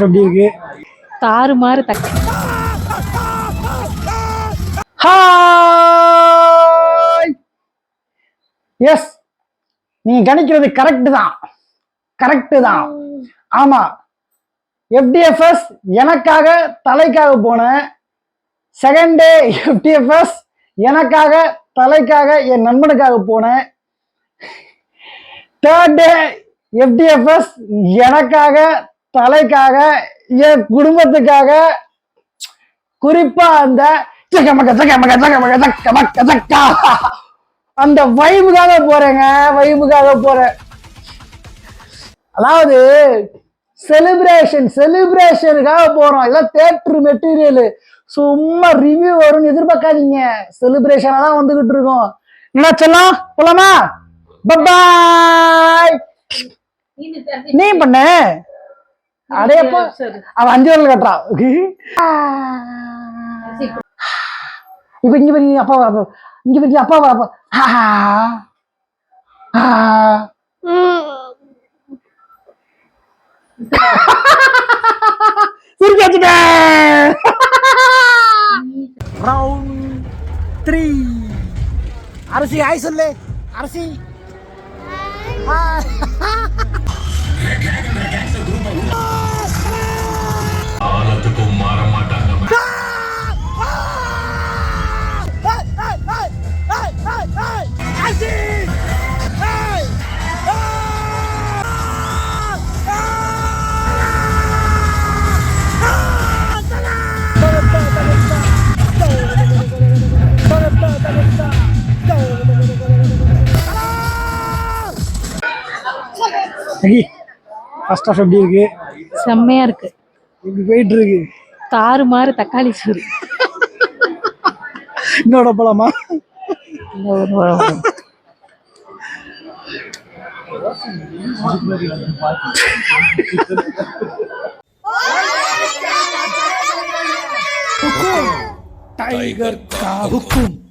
எப்படி இருக்கு? தாறுமாறு ஹாய். எஸ், நீங்க கணிக்கிறது கரெக்ட் தான். ஆமா, FDFS எனக்காக தலைக்காக போனேன். செகண்ட் டே FDFS எனக்காக தலைக்காக என் நண்பனுக்காக போனேன். தேர்ட் டே FDFS எனக்காக தலைக்காக என் குடும்பத்துக்காக, குறிப்பா அந்த அந்த வைபுக்காக போறேன். அதாவது செலிப்ரேஷனுக்காக போறோம். இதெல்லாம் தியேட்டர் மெட்டீரியல், சும்மா ரிவ்யூ வரும்னு எதிர்பார்க்காதீங்க. செலிப்ரேஷனா தான் வந்துகிட்டு இருக்கோம். என்ன சொல்லலாம், போலாமா? பபாய். நீ பண்ண அடையப்பா, அவன் 5 வரல கட்டுறான். இப்ப இங்க பண்ணி அப்பா ரவுண்ட் 3. அரசி ஹாய் சொல்லு. அரசி ஆலத்துக்கும் மாற மாட்டாங்க. ஃபர்ஸ்ட் ஆஃப் எப்படி இருக்கு? செம்மையா இருக்கு. இப்படி போயிட்டு இருக்கு. தாறுமாறு தக்காளி சோறு. இன்னொரு போலாமா? टाइगर का हुक्म।